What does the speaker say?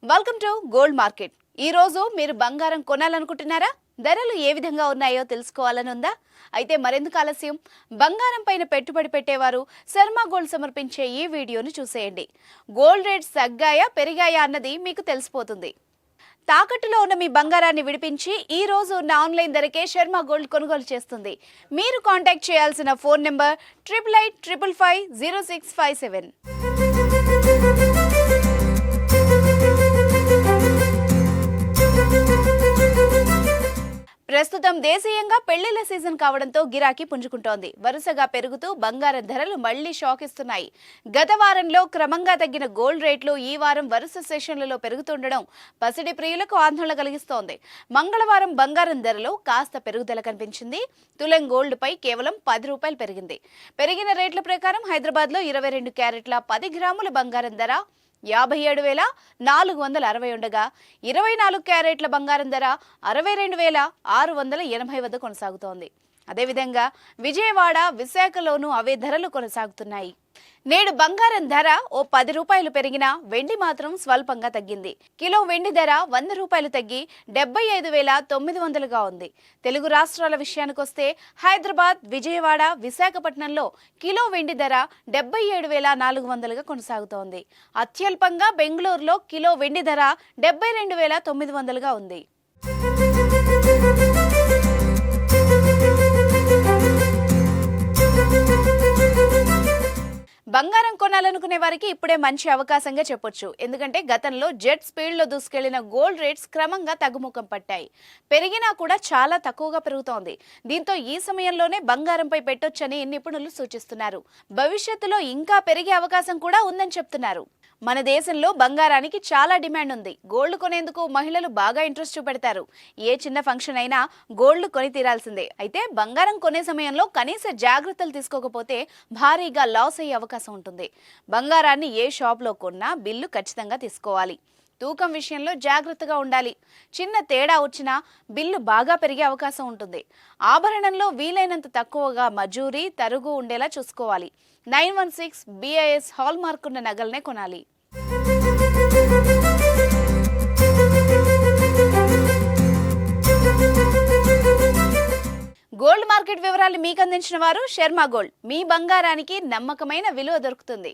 Welcome to gold market. ఈ రోజు మీరు బంగారం కొనాలనుకుంటున్నారా? ధరలు ఏ విధంగా ఉన్నాయో తెలుసుకోవాలని ఉందా? అయితే మరెందుకు ఆలస్యం? బంగారం పైన పెట్టుబడి పెట్టేవారు శర్మ గోల్డ్ సమర్పించే ఈ వీడియోను చూసేయండి. గోల్డ్ రేట్స్ తగ్గాయా పెరిగాయా అన్నది మీకు తెలిసిపోతుంది. తాకట్టులో ఉన్న మీ బంగారాన్ని విడిపించి ఈ రోజు ఉన్న ఆన్లైన్ ధరకే శర్మ గోల్డ్ కొనుగోలు చేస్తుంది. మీరు కాంటాక్ట్ చేయాల్సిన ఫోన్ నెంబర్ 8855550657. ప్రస్తుతం దేశీయంగా పెళ్లిళ్ల సీజన్ కావడంతో గిరాకీ పుంజుకుంటోంది. వరుసగా పెరుగుతూ బంగారం ధరలు మళ్లీ షాక్ ఇస్తున్నాయి. గత వారంలో క్రమంగా తగ్గిన గోల్డ్ రేట్లు ఈ వారం వరుస సెషన్లలో పెరుగుతుండడం పసిడి ప్రియులకు ఆందోళన కలిగిస్తోంది. మంగళవారం బంగారం ధరలో కాస్త పెరుగుదల కనిపించింది. తులం గోల్డ్ పై కేవలం 10 రూపాయలు పెరిగింది. పెరిగిన రేట్ల ప్రకారం హైదరాబాద్ లో 22 క్యారెట్ల 10 గ్రాముల బంగారం ధర 57,460 ఉండగా 24 క్యారెట్ల బంగారం ధర 62,680 వద్ద కొనసాగుతోంది. అదేవిధంగా విజయవాడ, విశాఖలోనూ అవే ధరలు కొనసాగుతున్నాయి. నేడు బంగారం ధర ఓ 10 రూపాయలు పెరిగినా వెండి మాత్రం స్వల్పంగా తగ్గింది. కిలో వెండి ధర 100 రూపాయలు తగ్గి 75,900గా ఉంది. తెలుగు రాష్ట్రాల విషయానికొస్తే హైదరాబాద్, విజయవాడ, విశాఖపట్నంలో కిలో వెండి ధర 77,400గా కొనసాగుతోంది. అత్యల్పంగా బెంగళూరులో కిలో వెండి ధర 72,900గా ఉంది. బంగారం కొనాలనుకునే వారికి ఇప్పుడే మంచి అవకాశంగా చెప్పొచ్చు. ఎందుకంటే గతంలో జెట్ స్పీడ్లో దూసుకెళ్లిన గోల్డ్ రేట్స్ క్రమంగా తగ్గుముఖం పట్టాయి. పెరిగినా కూడా చాలా తక్కువగా పెరుగుతోంది. దీంతో ఈ సమయంలోనే బంగారంపై పెట్టొచ్చని నిపుణులు సూచిస్తున్నారు. భవిష్యత్తులో ఇంకా పెరిగే అవకాశం కూడా ఉందని చెప్తున్నారు. మన దేశంలో బంగారానికి చాలా డిమాండ్ ఉంది. గోల్డ్ కొనేందుకు మహిళలు బాగా ఇంట్రెస్ట్ చూపెడతారు. ఏ చిన్న ఫంక్షన్ అయినా గోల్డ్ కొని తీరాల్సిందే. అయితే బంగారం కొనే సమయంలో కనీస జాగ్రత్తలు తీసుకోకపోతే భారీగా లాస్ అయ్యే అవకాశం ఉంటుంది. బంగారాన్ని ఏ షాప్లో కొన్నా బిల్లు ఖచ్చితంగా తీసుకోవాలి. తూకం విషయంలో జాగ్రత్తగా ఉండాలి. చిన్న తేడా వచ్చినా బిల్లు బాగా పెరిగే అవకాశం ఉంటుంది. ఆభరణంలో వీలైనంత తక్కువగా మజూరీ, తరుగు ఉండేలా చూసుకోవాలి. 916 BIS హాల్ మార్క్ ఉన్న నగలనే కొనాలి. గోల్డ్ మార్కెట్ వివరాలు మీకు అందించిన వారు శర్మ గోల్డ్. మీ బంగారానికి నమ్మకమైన విలువ దొరుకుతుంది.